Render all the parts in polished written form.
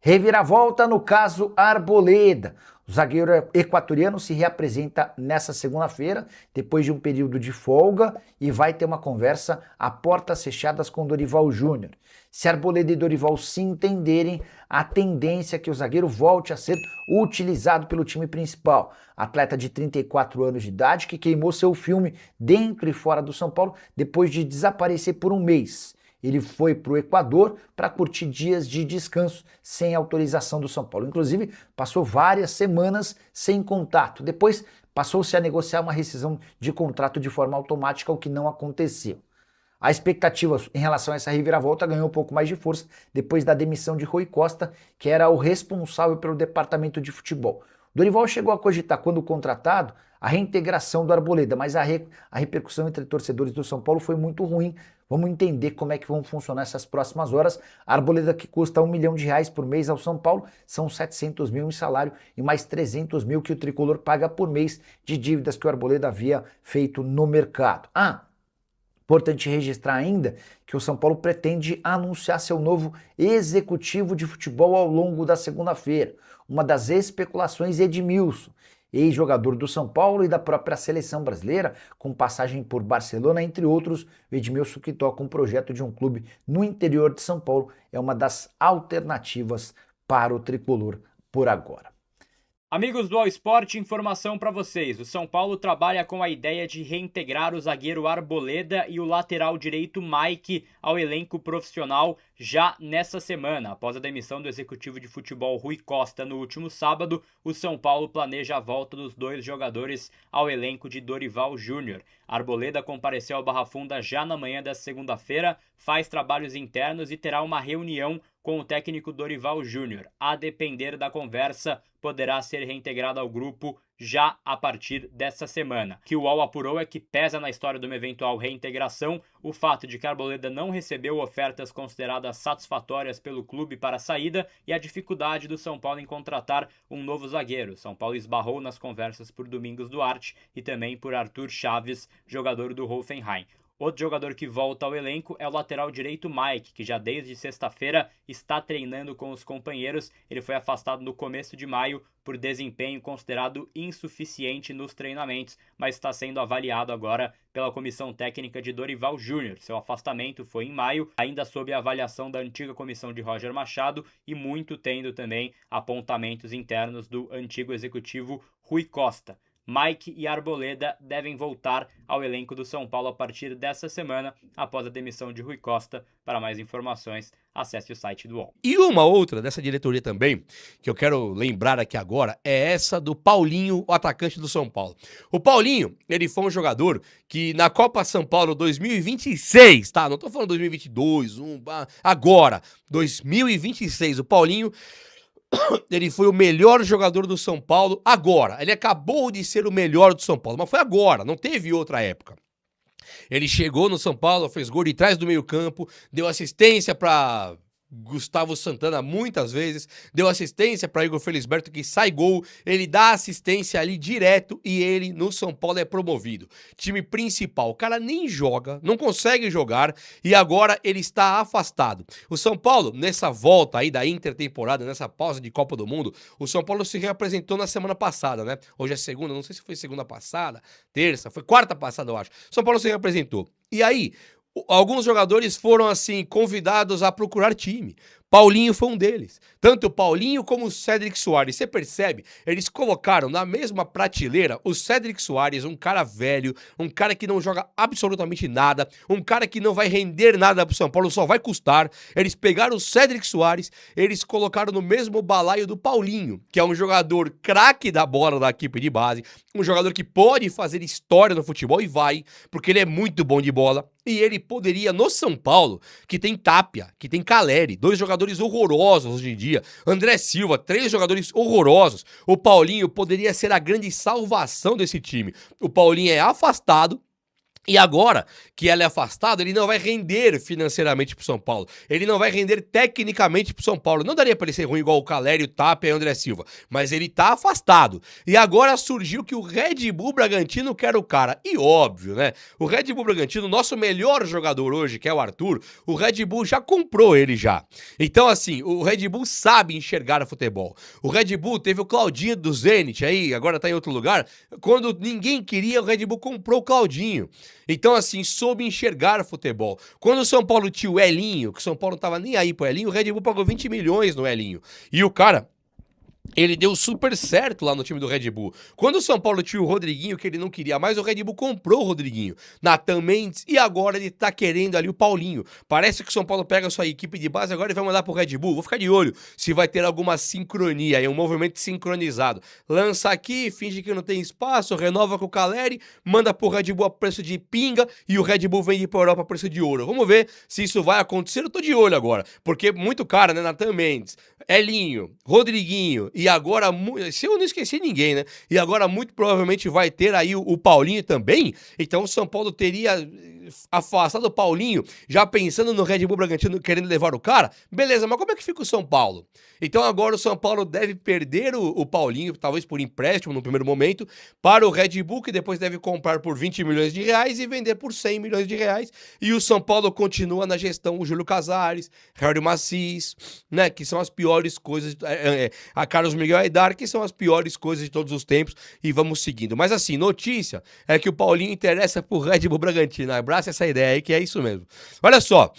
Reviravolta no caso Arboleda. O zagueiro equatoriano se reapresenta nessa segunda-feira, depois de um período de folga, e vai ter uma conversa a portas fechadas com Dorival Júnior. Se Arboleda e Dorival se entenderem, a tendência é que o zagueiro volte a ser utilizado pelo time principal. Atleta de 34 anos de idade que queimou seu filme dentro e fora do São Paulo depois de desaparecer por um mês. Ele foi para o Equador para curtir dias de descanso sem autorização do São Paulo. Inclusive, passou várias semanas sem contato. Depois, passou-se a negociar uma rescisão de contrato de forma automática, o que não aconteceu. A expectativa em relação a essa reviravolta ganhou um pouco mais de força depois da demissão de Rui Costa, que era o responsável pelo departamento de futebol. Dorival chegou a cogitar, quando contratado, a reintegração do Arboleda, mas a repercussão entre torcedores do São Paulo foi muito ruim. Vamos entender como é que vão funcionar essas próximas horas. A Arboleda, que custa R$ 1 milhão por mês ao São Paulo, são 700 mil em salário e mais 300 mil que o Tricolor paga por mês de dívidas que o Arboleda havia feito no mercado. Importante registrar ainda que o São Paulo pretende anunciar seu novo executivo de futebol ao longo da segunda-feira. Uma das especulações é Edmilson, ex-jogador do São Paulo e da própria seleção brasileira, com passagem por Barcelona, entre outros. O Edmilson, que toca um projeto de um clube no interior de São Paulo, é uma das alternativas para o tricolor por agora. Amigos do All Sport, informação para vocês. O São Paulo trabalha com a ideia de reintegrar o zagueiro Arboleda e o lateral direito Mike ao elenco profissional já nessa semana. Após a demissão do executivo de futebol Rui Costa no último sábado, o São Paulo planeja a volta dos dois jogadores ao elenco de Dorival Júnior. Arboleda compareceu ao Barra Funda já na manhã da segunda-feira, faz trabalhos internos e terá uma reunião com o técnico Dorival Júnior. A depender da conversa, poderá ser reintegrado ao grupo já a partir dessa semana. O que o UOL apurou é que pesa na história de uma eventual reintegração o fato de que Arboleda não recebeu ofertas consideradas satisfatórias pelo clube para a saída e a dificuldade do São Paulo em contratar um novo zagueiro. São Paulo esbarrou nas conversas por Domingos Duarte e também por Arthur Chaves, jogador do Hoffenheim. Outro jogador que volta ao elenco é o lateral direito Mike, que já desde sexta-feira está treinando com os companheiros. Ele foi afastado no começo de maio por desempenho considerado insuficiente nos treinamentos, mas está sendo avaliado agora pela comissão técnica de Dorival Júnior. Seu afastamento foi em maio, ainda sob a avaliação da antiga comissão de Roger Machado e muito tendo também apontamentos internos do antigo executivo Rui Costa. Mike e Arboleda devem voltar ao elenco do São Paulo a partir dessa semana, após a demissão de Rui Costa. Para mais informações, acesse o site do UOL. E uma outra dessa diretoria também, que eu quero lembrar aqui agora, é essa do Paulinho, o atacante do São Paulo. O Paulinho, ele foi um jogador que na Copa São Paulo 2026, tá? Não tô falando 2022, agora, 2026, o Paulinho... Ele foi o melhor jogador do São Paulo agora. Ele acabou de ser o melhor do São Paulo, mas foi agora, não teve outra época. Ele chegou no São Paulo, fez gol de trás do meio-campo, deu assistência para Gustavo Santana muitas vezes, deu assistência para Igor Felisberto, que sai gol, ele dá assistência ali direto e ele no São Paulo é promovido. Time principal, o cara nem joga, não consegue jogar e agora ele está afastado. O São Paulo, nessa volta aí da intertemporada, nessa pausa de Copa do Mundo, o São Paulo se reapresentou na semana passada, né? Hoje é segunda, não sei se foi segunda passada, terça, foi quarta passada, eu acho. São Paulo se reapresentou. E aí, alguns jogadores foram, assim, convidados a procurar time. Paulinho foi um deles. Tanto o Paulinho como o Cédric Soares. Você percebe? Eles colocaram na mesma prateleira o Cédric Soares, um cara velho, um cara que não joga absolutamente nada, um cara que não vai render nada pro São Paulo, só vai custar. Eles pegaram o Cédric Soares, eles colocaram no mesmo balaio do Paulinho, que é um jogador craque da bola da equipe de base, um jogador que pode fazer história no futebol e vai, porque ele é muito bom de bola. E ele poderia, no São Paulo, que tem Tapia, que tem Caleri, dois jogadores horrorosos hoje em dia, André Silva, três jogadores horrorosos, o Paulinho poderia ser a grande salvação desse time. O Paulinho é afastado, E agora que ela é afastado, ele não vai render financeiramente pro São Paulo. Ele não vai render tecnicamente pro São Paulo. Não daria pra ele ser ruim igual o Caleri, o Tapia e o André Silva. Mas ele tá afastado. E agora surgiu que o Red Bull Bragantino quer o cara. E óbvio, né? O Red Bull Bragantino, nosso melhor jogador hoje, que é o Arthur, o Red Bull já comprou ele já. Então, assim, o Red Bull sabe enxergar futebol. O Red Bull teve o Claudinho do Zenit aí, agora tá em outro lugar. Quando ninguém queria, o Red Bull comprou o Claudinho. Então, assim, soube enxergar futebol. Quando o São Paulo tinha o Elinho, que o São Paulo não tava nem aí pro Elinho, o Red Bull pagou 20 milhões no Elinho. E o cara, ele deu super certo lá no time do Red Bull. Quando o São Paulo tinha o Rodriguinho, que ele não queria mais, o Red Bull comprou o Rodriguinho. Natan Mendes, e agora ele tá querendo ali o Paulinho. Parece que o São Paulo pega a sua equipe de base agora e vai mandar pro Red Bull. Vou ficar de olho se vai ter alguma sincronia aí, um movimento sincronizado. Lança aqui, finge que não tem espaço, renova com o Caleri, manda pro Red Bull a preço de pinga e o Red Bull vende pra Europa a preço de ouro. Vamos ver se isso vai acontecer. Eu tô de olho agora, porque muito cara, né? Natan Mendes, Elinho, Rodriguinho, e agora, se eu não esqueci ninguém, né? E agora muito provavelmente vai ter aí o Paulinho também. Então o São Paulo teria afastado o Paulinho, já pensando no Red Bull Bragantino querendo levar o cara. Beleza, mas como é que fica o São Paulo? Então agora o São Paulo deve perder o Paulinho, talvez por empréstimo no primeiro momento, para o Red Bull, que depois deve comprar por 20 milhões de reais e vender por 100 milhões de reais. E o São Paulo continua na gestão o Júlio Casares, Harry Macis, né? Que são as piores coisas, a Carlos Miguel Aidar, que são as piores coisas de todos os tempos, e vamos seguindo. Mas assim, notícia é que o Paulinho interessa pro Red Bull Bragantino. Abraça essa ideia aí, que é isso mesmo. Olha só,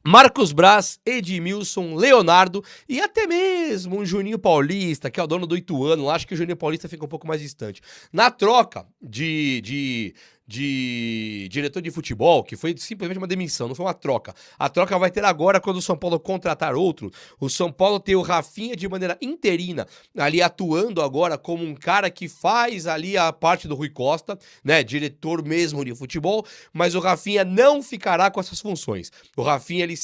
Marcos Braz, Edmilson, Leonardo e até mesmo um Juninho Paulista, que é o dono do Ituano. Acho que o Juninho Paulista fica um pouco mais distante. Na troca de diretor de futebol, que foi simplesmente uma demissão, não foi uma troca. A troca vai ter agora quando o São Paulo contratar outro. O São Paulo tem o Rafinha de maneira interina, ali atuando agora como um cara que faz ali a parte do Rui Costa, né, diretor mesmo de futebol, mas o Rafinha não ficará com essas funções. O Rafinha, ele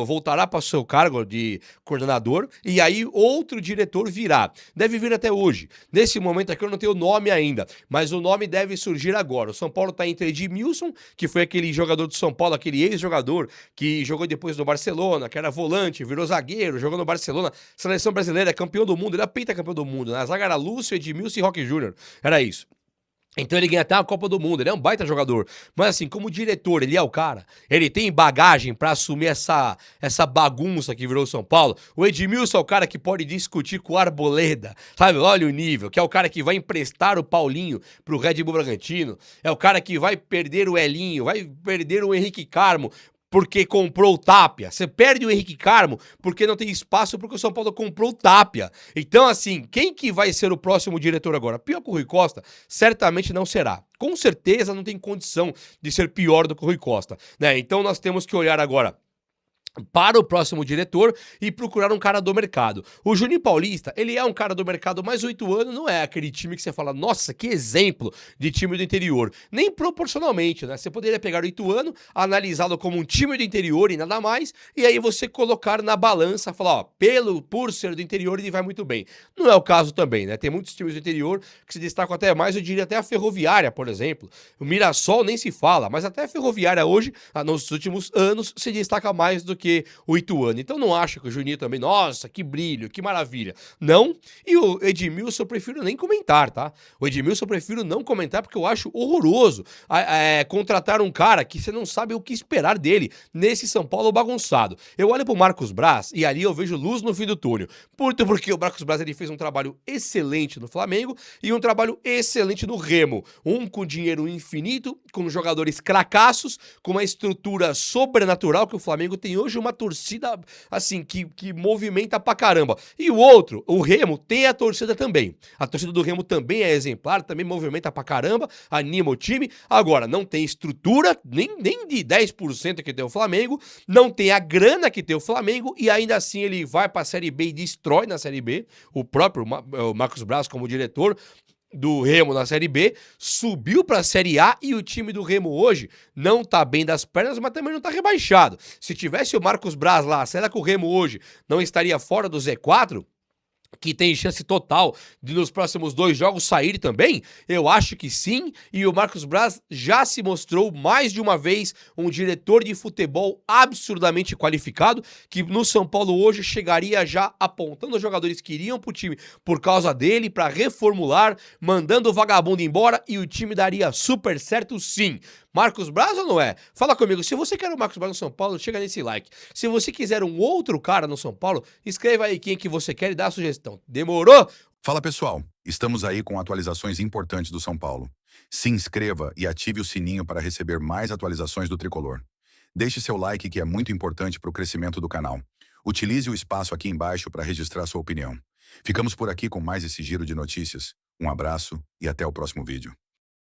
voltará para o seu cargo de coordenador, e aí outro diretor virá. Deve vir até hoje. Nesse momento aqui eu não tenho o nome ainda, mas o nome deve surgir agora. O São Paulo tá entre Edmilson, que foi aquele jogador do São Paulo, aquele ex-jogador que jogou depois no Barcelona, que era volante, virou zagueiro, jogou no Barcelona, seleção brasileira, campeão do mundo, ele é pentacampeão do mundo. Na zaga era Lúcio, Edmilson e Roque Júnior. Era isso. Então ele ganha até a Copa do Mundo, ele é um baita jogador. Mas assim, como diretor, ele é o cara. Ele tem bagagem pra assumir essa bagunça que virou o São Paulo. O Edmilson é o cara que pode discutir com o Arboleda, sabe? Olha o nível, que é o cara que vai emprestar o Paulinho pro Red Bull Bragantino. É o cara que vai perder o Elinho, vai perder o Henrique Carmo, porque comprou o Tapia. Você perde o Henrique Carmo porque não tem espaço, porque o São Paulo comprou o Tapia. Então, assim, quem que vai ser o próximo diretor agora? Pior que o Rui Costa? Certamente não será. Com certeza não tem condição de ser pior do que o Rui Costa, né? Então nós temos que olhar agora para o próximo diretor e procurar um cara do mercado. O Juninho Paulista, ele é um cara do mercado, mas o Ituano não é aquele time que você fala, nossa, que exemplo de time do interior. Nem proporcionalmente, né? Você poderia pegar o Ituano, analisá-lo como um time do interior e nada mais, e aí você colocar na balança, falar, ó, por ser do interior, ele vai muito bem. Não é o caso também, né? Tem muitos times do interior que se destacam até mais, eu diria até a Ferroviária, por exemplo. O Mirassol nem se fala, mas até a Ferroviária hoje, nos últimos anos, se destaca mais do que o Ituano. Então não acho que o Juninho também, nossa, que brilho, que maravilha. Não, e o Edmilson eu prefiro nem comentar, tá? O Edmilson eu prefiro não comentar porque eu acho horroroso contratar um cara que você não sabe o que esperar dele nesse São Paulo bagunçado. Eu olho pro Marcos Braz e ali eu vejo luz no fim do túnel. Porque o Marcos Braz, ele fez um trabalho excelente no Flamengo e um trabalho excelente no Remo. Um com dinheiro infinito, com jogadores cracassos, com uma estrutura sobrenatural que o Flamengo tem hoje, uma torcida, assim, que movimenta pra caramba. E o outro, o Remo, tem a torcida também. A torcida do Remo também é exemplar, também movimenta pra caramba, anima o time. Agora, não tem estrutura, nem de 10% que tem o Flamengo, não tem a grana que tem o Flamengo, e ainda assim ele vai pra Série B e destrói na Série B. O próprio Marcos Braz, como diretor do Remo na Série B, subiu para a Série A e o time do Remo hoje não tá bem das pernas, mas também não tá rebaixado. Se tivesse o Marcos Braz lá, será que o Remo hoje não estaria fora do Z4? que tem chance total de nos próximos 2 jogos sair também? Eu acho que sim, e o Marcos Braz já se mostrou mais de uma vez um diretor de futebol absurdamente qualificado, que no São Paulo hoje chegaria já apontando os jogadores que iriam pro time por causa dele, para reformular, mandando o vagabundo embora, e o time daria super certo sim. Marcos Braz ou não é? Fala comigo, se você quer o Marcos Braz no São Paulo, chega nesse like. Se você quiser um outro cara no São Paulo, escreva aí quem que você quer e dá a sugestão. Demorou? Fala pessoal, estamos aí com atualizações importantes do São Paulo. Se inscreva e ative o sininho para receber mais atualizações do Tricolor. Deixe seu like que é muito importante para o crescimento do canal. Utilize o espaço aqui embaixo para registrar sua opinião. Ficamos por aqui com mais esse giro de notícias. Um abraço e até o próximo vídeo.